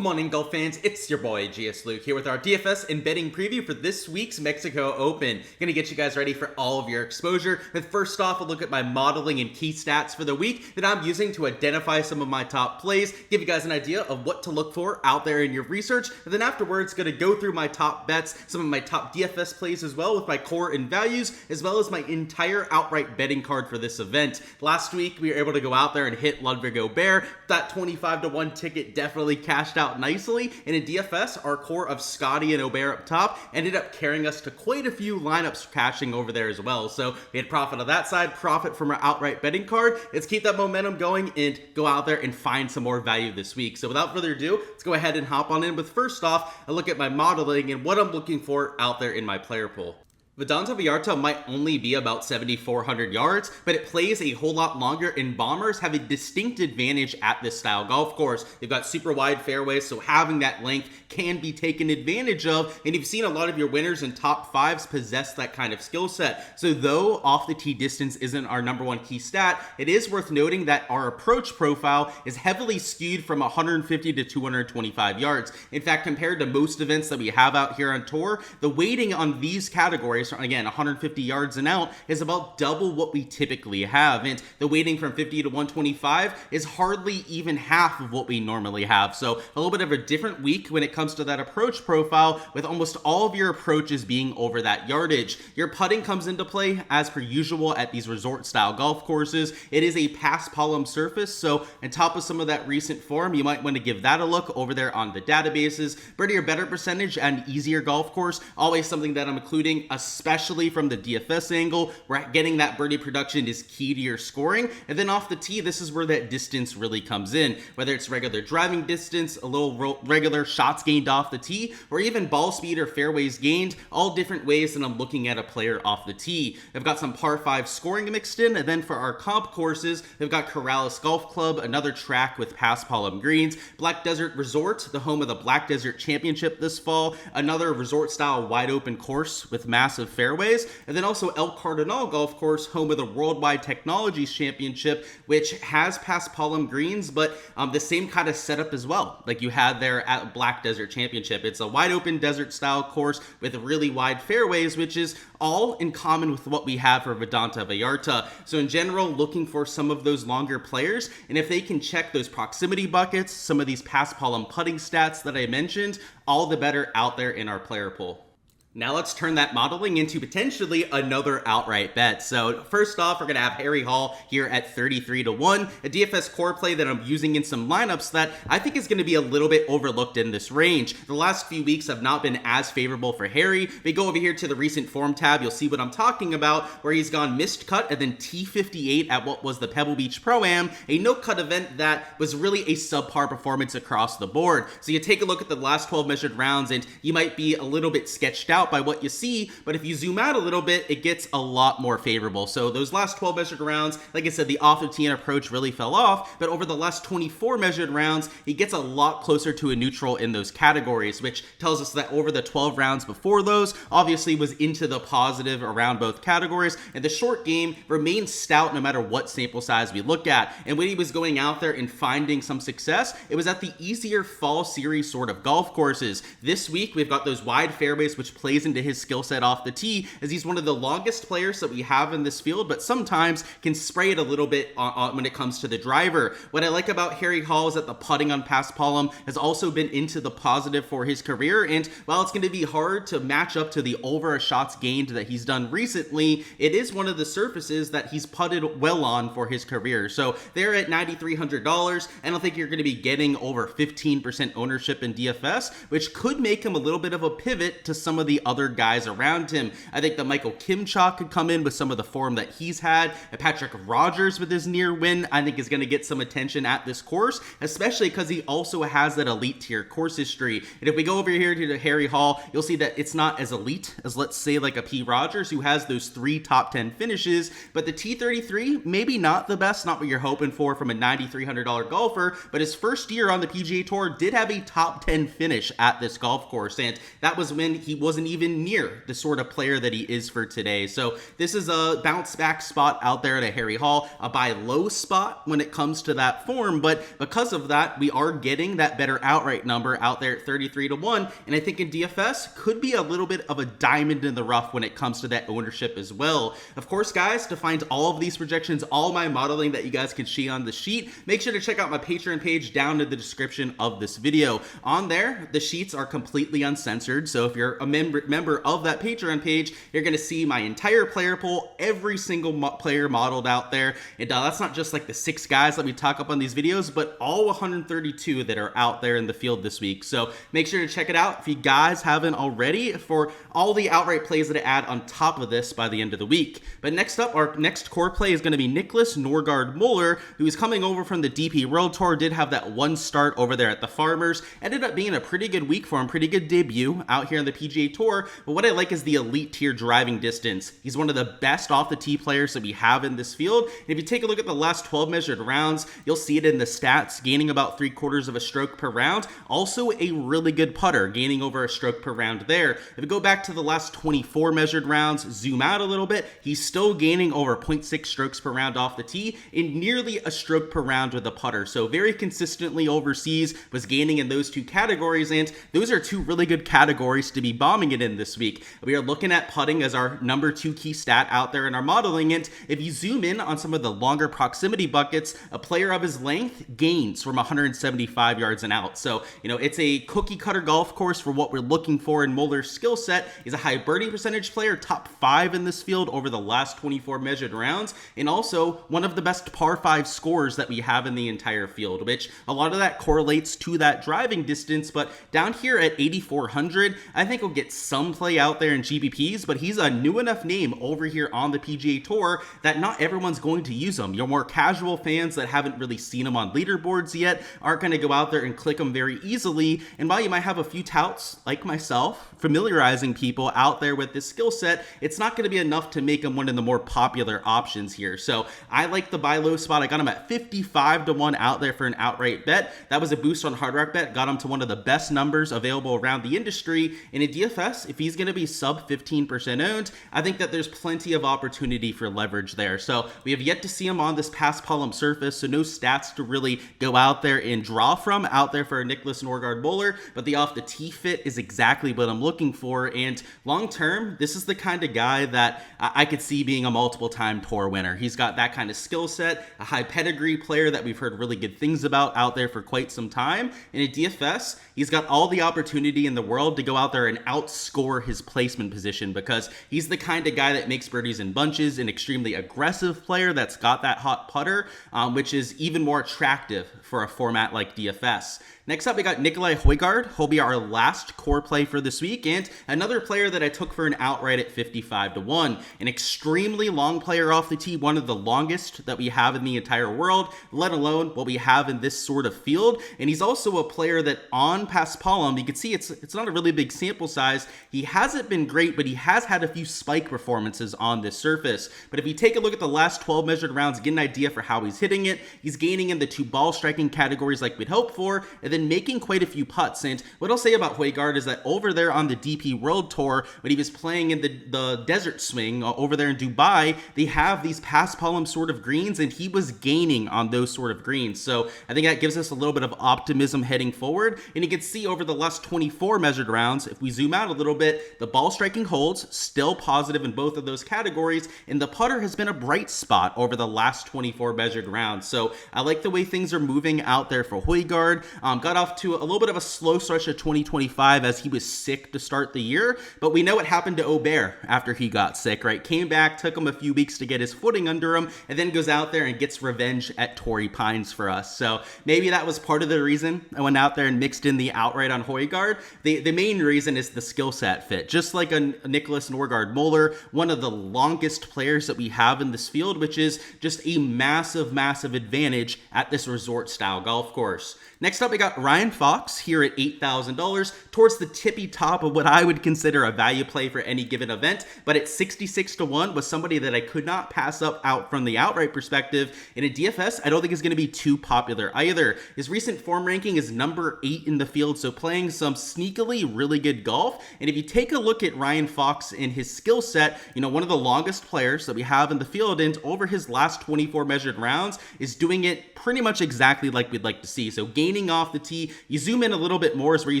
Welcome on in, golf fans. It's your boy Gsluke here with our DFS and betting preview for this week's Mexico Open. Gonna get you guys ready for all of your exposure. But first off, a look at my modeling and key stats for the week that I'm using to identify some of my top plays, give you guys an idea of what to look for out there in your research, and then afterwards gonna go through my top bets, some of my top DFS plays as well with my core and values, as well as my entire outright betting card for this event. Last week we were able to go out there and hit Ludwig Aubert. That 25-1 ticket definitely cashed out nicely, and in DFS, our core of Scotty and Aubert up top ended up carrying us to quite a few lineups cashing over there as well. So we had profit on that side, profit from our outright betting card. Let's keep that momentum going and go out there and find some more value this week. So without further ado, let's go ahead and hop on in with first off a look at my modeling and what I'm looking for out there in my player pool. Vidanta Vallarta might only be about 7,400 yards, but it plays a whole lot longer, and bombers have a distinct advantage at this style golf course. They've got super wide fairways, so having that length can be taken advantage of, and you've seen a lot of your winners and top fives possess that kind of skill set. So though off the tee distance isn't our number one key stat, it is worth noting that our approach profile is heavily skewed from 150 to 225 yards. In fact, compared to most events that we have out here on tour, the weighting on these categories, again 150 yards and out, is about double what we typically have, and the weighting from 50 to 125 is hardly even half of what we normally have. So a little bit of a different week when it comes to that approach profile, with almost all of your approaches being over that yardage. Your putting comes into play as per usual at these resort style golf courses. It is a pass-palm surface, so on top of some of that recent form, you might want to give that a look over there on the databases. Birdie or better percentage and easier golf course, always something that I'm including, especially from the DFS angle, where getting that birdie production is key to your scoring. And then off the tee, this is where that distance really comes in, whether it's regular driving distance, a little regular shots gained off the tee, or even ball speed or fairways gained, all different ways that I'm looking at a player off the tee. I've got some par 5 scoring mixed in, and then for our comp courses, we've got Corrales Golf Club, another track with pass-palm greens, Black Desert Resort, the home of the Black Desert Championship this fall, another resort style wide open course with massive fairways, and then also El Cardinal Golf Course, home of the Worldwide Technologies Championship, which has pass-palm greens, but the same kind of setup as well, like you had there at Black Desert Championship. It's a wide open desert style course with really wide fairways, which is all in common with what we have for Vidanta Vallarta. So in general, looking for some of those longer players, and if they can check those proximity buckets, some of these pass-palm putting stats that I mentioned, all the better out there in our player pool. Now let's turn that modeling into potentially another outright bet. So first off, we're going to have Harry Hall here at 33-1, a DFS core play that I'm using in some lineups that I think is going to be a little bit overlooked in this range. The last few weeks have not been as favorable for Harry. If we go over here to the recent form tab, you'll see what I'm talking about, where he's gone missed cut and then T58 at what was the Pebble Beach Pro-Am, a no-cut event that was really a subpar performance across the board. So you take a look at the last 12 measured rounds and you might be a little bit sketched out by what you see, but if you zoom out a little bit, it gets a lot more favorable. So those last 12 measured rounds, like I said, the off the tee and approach really fell off, but over the last 24 measured rounds, he gets a lot closer to a neutral in those categories, which tells us that over the 12 rounds before those, obviously was into the positive around both categories, and the short game remains stout no matter what sample size we look at. And when he was going out there and finding some success, it was at the easier fall series sort of golf courses. This week, we've got those wide fairways, which plays into his skill set off the tee, as he's one of the longest players that we have in this field, but sometimes can spray it a little bit when it comes to the driver. What I like about Harry Hall is that the putting on pass-palm has also been into the positive for his career, and while it's going to be hard to match up to the over shots gained that he's done recently, it is one of the surfaces that he's putted well on for his career. So they're at $9,300. I don't think you're going to be getting over 15% ownership in DFS, which could make him a little bit of a pivot to some of the other guys around him. I think that Michael Kimchak could come in with some of the form that he's had. Patrick Rogers with his near win, I think is going to get some attention at this course, especially because he also has that elite tier course history. And if we go over here to the Harry Hall, you'll see that it's not as elite as, let's say, like a P. Rogers, who has those 3 top 10 finishes, but the T33, maybe not the best, not what you're hoping for from a $9,300 golfer, but his first year on the PGA Tour did have a top 10 finish at this golf course, and that was when he wasn't even near the sort of player that he is for today. So this is a bounce back spot out there at a Harry Hall, a buy low spot when it comes to that form, but because of that, we are getting that better outright number out there at 33 to 1, and I think in DFS could be a little bit of a diamond in the rough when it comes to that ownership as well. Of course, guys, to find all of these projections, all my modeling that you guys can see on the sheet, make sure to check out my Patreon page down in the description of this video. On there, the sheets are completely uncensored, so if you're a member of that Patreon page, you're going to see my entire player pool, every single player modeled out there, and that's not just like the 6 guys that we talk up on these videos, but all 132 that are out there in the field this week. So make sure to check it out if you guys haven't already for all the outright plays that I add on top of this by the end of the week. But next up, our next core play is going to be Nicolai Hojgaard Moller, who is coming over from the DP World Tour, did have that one start over there at the Farmers, ended up being a pretty good week for him, pretty good debut out here on the PGA Tour, but what I like is the elite tier driving distance. He's one of the best off the tee players that we have in this field, and if you take a look at the last 12 measured rounds, you'll see it in the stats, gaining about 3/4 of a stroke per round, also a really good putter, gaining over a stroke per round there. If we go back to the last 24 measured rounds, zoom out a little bit, he's still gaining over 0.6 strokes per round off the tee and nearly a stroke per round with the putter. So very consistently overseas, was gaining in those two categories, and those are two really good categories to be bombing it in this week. We are looking at putting as our number 2 key stat out there in our modeling, and if you zoom in on some of the longer proximity buckets, a player of his length gains from 175 yards and out. So, it's a cookie cutter golf course for what we're looking for in Moller's skill set. He's a high birdie percentage player, top 5 in this field over the last 24 measured rounds, and also one of the best par 5 scores that we have in the entire field, which a lot of that correlates to that driving distance. But down here at 8,400, I think we'll get some play out there in GPPs, but he's a new enough name over here on the PGA Tour that not everyone's going to use him. Your more casual fans that haven't really seen him on leaderboards yet aren't going to go out there and click him very easily, and while you might have a few touts like myself familiarizing people out there with this skill set, it's not going to be enough to make him one of the more popular options here. So I like the buy low spot. I got him at 55 to 1 out there for an outright bet. That was a boost on Hard Rock Bet, got him to one of the best numbers available around the industry. And in DFS, if he's going to be sub 15% owned, I think that there's plenty of opportunity for leverage there. So we have yet to see him on this past Palm surface, so no stats to really go out there and draw from out there for Nicolai Hojgaard Moller, but the off the tee fit is exactly what I'm looking for. And long term, this is the kind of guy that I could see being a multiple time tour winner. He's got that kind of skill set, a high pedigree player that we've heard really good things about out there for quite some time. And in DFS, he's got all the opportunity in the world to go out there and outscore his placement position, because he's the kind of guy that makes birdies in bunches, an extremely aggressive player that's got that hot putter, which is even more attractive for a format like DFS. Next up, we got Nicolai Hojgaard. He'll be our last core play for this week, and another player that I took for an outright at 55 to 1. An extremely long player off the tee, one of the longest that we have in the entire world, let alone what we have in this sort of field. And he's also a player that on Paspalum, you can see it's not a really big sample size. He hasn't been great, but he has had a few spike performances on this surface. But if you take a look at the last 12 measured rounds, get an idea for how he's hitting it. He's gaining in the 2 ball striking categories like we'd hope for, and then making quite a few putts. And what I'll say about Hojgaard is that over there on the DP World Tour, when he was playing in the desert swing over there in Dubai, they have these Paspalum sort of greens, and he was gaining on those sort of greens. So I think that gives us a little bit of optimism heading forward. And you can see over the last 24 measured rounds, if we zoom out a little bit, the ball striking holds still positive in both of those categories, and the putter has been a bright spot over the last 24 measured rounds. So I like the way things are moving out there for Hojgaard. Got off to a little bit of a slow stretch of 2025 as he was sick to start the year, but we know what happened to Aubert after he got sick, right? Came back, took him a few weeks to get his footing under him, and then goes out there and gets revenge at Torrey Pines for us. So maybe that was part of the reason I went out there and mixed in the outright on Hojgaard. The main reason is the skill set fit. Just like a Nicolai Hojgaard Moller, one of the longest players that we have in this field, which is just a massive, massive advantage at this resort style golf course. Next up, we got Ryan Fox here at $8,000, towards the tippy top of what I would consider a value play for any given event, but at 66 to 1 was somebody that I could not pass up out from the outright perspective. In a DFS, I don't think it's going to be too popular either. His recent form ranking is number 8 in the field, so playing some sneakily really good golf, And if you take a look at Ryan Fox and his skill set, one of the longest players that we have in the field, and over his last 24 measured rounds is doing it pretty much exactly like we'd like to see. So gaining off the tee, you zoom in a little bit more is where you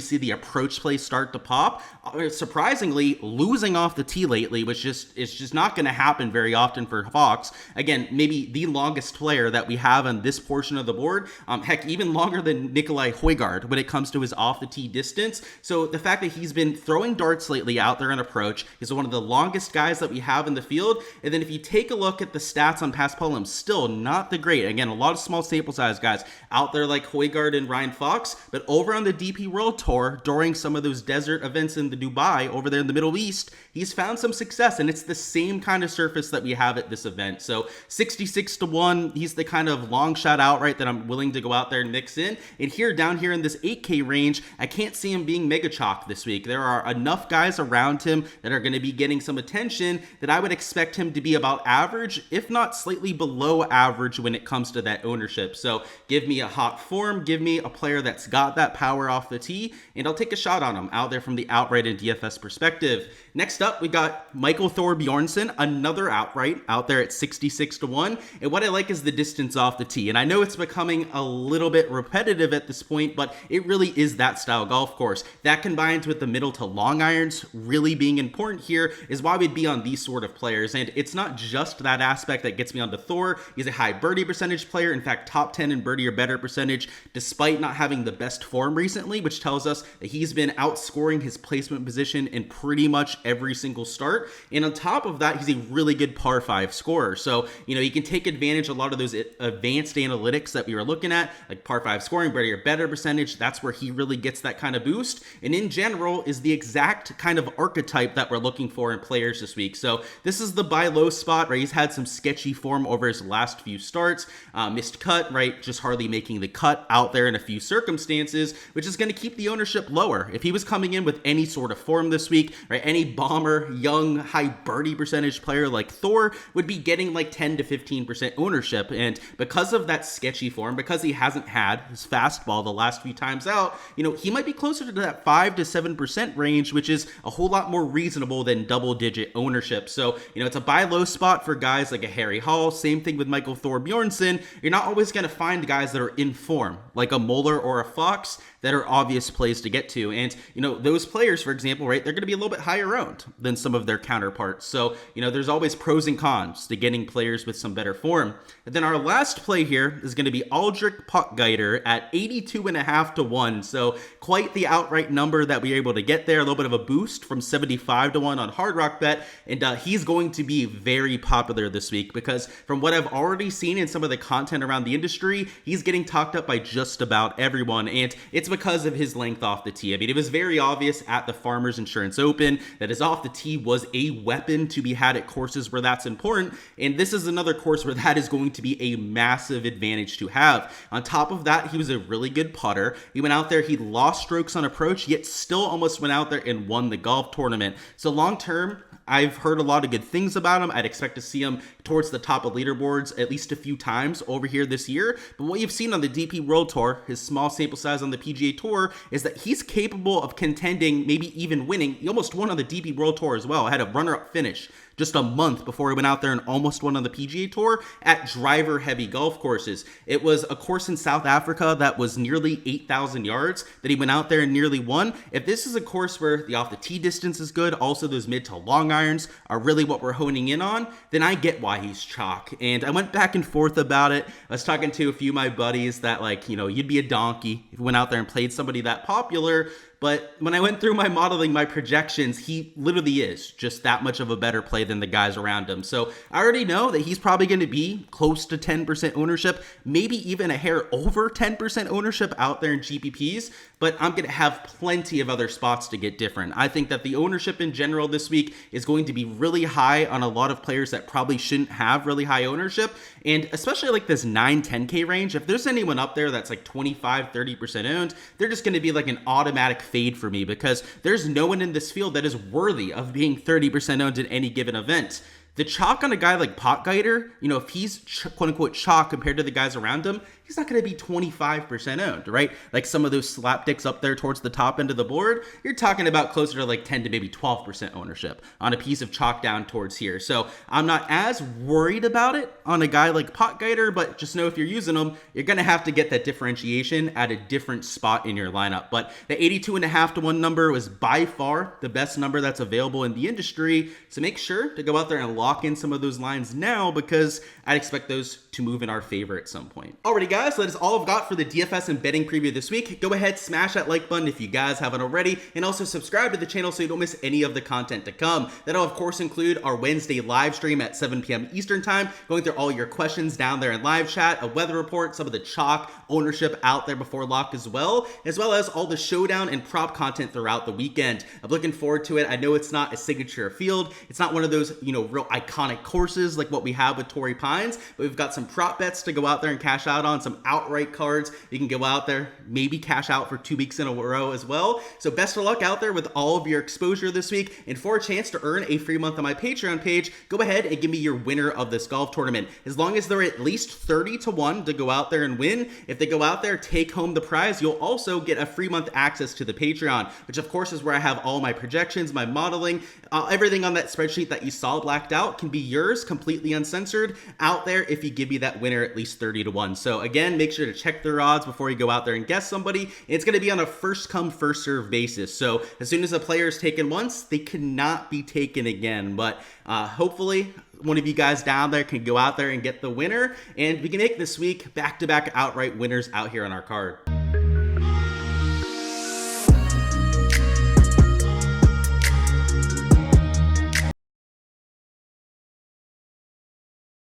see the approach play start to pop. Surprisingly, losing off the tee lately, which is just not going to happen very often for Fox. Again, maybe the longest player that we have on this portion of the board. Heck, even longer than Nicolai Hojgaard when it comes to his off the tee distance. So the fact that he's been throwing darts lately out there on approach, he's one of the longest guys that we have in the field. And then if you take a look at the stats on past Pullum, still not the great. Again, a lot of small sample size guys out there like Hojgaard and Ryan Fox, but over on the DP World Tour during some of those desert events in the Dubai over there in the Middle East, he's found some success, and it's the same kind of surface that we have at this event. So 66-1, he's the kind of long shot outright that I'm willing to go out there and mix in. And here, down here in this 8K range, I can't see him being mega chalk this week. There are enough guys around him that are going to be getting some attention that I would expect him to be about average, if not slightly below average when it comes to that ownership. So give me a hot form, give me a player that's got that power off the tee, and I'll take a shot on him out there from the outright and DFS perspective. Next up, we got Michael Thorbjornsen, another outright out there at 66-1. And what I like is the distance off the tee. And I know it's becoming a little bit repetitive at this point, but it really is that style golf course. That combined with the middle to long irons really being important here is why we'd be on these sort of players. And it's not just that aspect that gets me onto Thor. He's a high birdie percentage player. In fact, top 10 in birdie or better percentage, despite not having the best form recently, which tells us that he's been outscoring his placement position in pretty much every single start. And on top of that, he's a really good par 5 scorer. So, you can take advantage of a lot of those advanced analytics that we were looking at, like par 5 scoring, birdie or better percentage. That's where he really gets that kind of boost. And in general is the exact kind of archetype that we're looking for in players this week. So this is the buy low spot, right? He's had some sketchy form over his last few starts, missed cut, right? Just hardly making the cut out there in a few circumstances, which is going to keep the ownership lower. If he was coming in with any sort of form this week, right? Any bomber, young, high birdie percentage player like Thor would be getting like 10 to 15% ownership. And because of that sketchy form, because he hasn't had his fastball the last few times out, he might be closer to that 5 to 7% range, which is a whole lot more reasonable than double digit ownership. So, it's a buy low spot for guys like a Harry Hall. Same thing with Michael Thorbjornsen. You're not always going to find guys that are in form, like a Moller or a Fox, that are obvious plays to get to. And, those players, for example, right, they're going to be a little bit higher owned than some of their counterparts. So, there's always pros and cons to getting players with some better form. And then our last play here is going to be Aldrich Potgieter at 82.5-1. So quite the outright number that we were able to get there. A little bit of a boost from 75-1 on Hard Rock Bet. And he's going to be very popular this week because from what I've already seen in some of the content around the industry, he's getting talked up by just about everyone. And it's because of his length off the tee. I mean, it was very obvious at the Farmers Insurance Open that his off the tee was a weapon to be had at courses where that's important. And this is another course where that is going to be a massive advantage to have. On top of that, he was a really good putter. He went out there, he lost strokes on approach, yet still almost went out there and won the golf tournament. So long term, I've heard a lot of good things about him. I'd expect to see him towards the top of leaderboards at least a few times over here this year. But what you've seen on the DP World Tour, his small sample size on the PGA Tour, is that he's capable of contending, maybe even winning. He almost won on the DP World Tour as well. Had a runner-up finish just a month before he went out there and almost won on the PGA Tour at driver-heavy golf courses. It was a course in South Africa that was nearly 8,000 yards that he went out there and nearly won. If this is a course where the off-the-tee distance is good, also those mid to long irons are really what we're honing in on, then I get why he's chalk. And I went back and forth about it. I was talking to a few of my buddies that you'd be a donkey if you went out there and played somebody that popular. But when I went through my modeling, my projections, he literally is just that much of a better play than the guys around him. So I already know that he's probably going to be close to 10% ownership, maybe even a hair over 10% ownership out there in GPPs. But I'm going to have plenty of other spots to get different. I think that the ownership in general this week is going to be really high on a lot of players that probably shouldn't have really high ownership. And especially like this 9-10K range, if there's anyone up there that's like 25-30% owned, they're just going to be like an automatic fade for me because there's no one in this field that is worthy of being 30% owned in any given event. The chalk on a guy like Potgieter, if he's quote unquote chalk compared to the guys around him, he's not going to be 25% owned, right? Like some of those slapdicks up there towards the top end of the board, you're talking about closer to like 10 to maybe 12% ownership on a piece of chalk down towards here. So I'm not as worried about it on a guy like Potgieter, but just know if you're using them, you're going to have to get that differentiation at a different spot in your lineup. But the 82.5 to 1 number was by far the best number that's available in the industry. So make sure to go out there and lock in some of those lines now, because I'd expect those to move in our favor at some point. Alrighty guys, so that is all I've got for the DFS and betting preview this week. Go ahead, smash that like button if you guys haven't already, and also subscribe to the channel so you don't miss any of the content to come. That'll of course include our Wednesday live stream at 7 p.m. Eastern time, going through all your questions down there in live chat, a weather report, some of the chalk ownership out there before lock as well as all the showdown and prop content throughout the weekend. I'm looking forward to it. I know it's not a signature field. It's not one of those, real iconic courses like what we have with Torrey Pines, but we've got some prop bets to go out there and cash out on, some outright cards you can go out there, maybe cash out for 2 weeks in a row as well. So best of luck out there with all of your exposure this week, and for a chance to earn a free month on my Patreon page, go ahead and give me your winner of this golf tournament. As long as they're at least 30 to 1 to go out there and win, if they go out there, take home the prize, you'll also get a free month access to the Patreon, which of course is where I have all my projections, my modeling, everything on that spreadsheet that you saw blacked out can be yours completely uncensored out there if you give me that winner at least 30 to 1. So again, make sure to check their odds before you go out there and guess somebody. It's going to be on a first come first serve basis. So as soon as a player is taken once, they cannot be taken again. But hopefully one of you guys down there can go out there and get the winner, and we can make this week back-to-back outright winners out here on our card.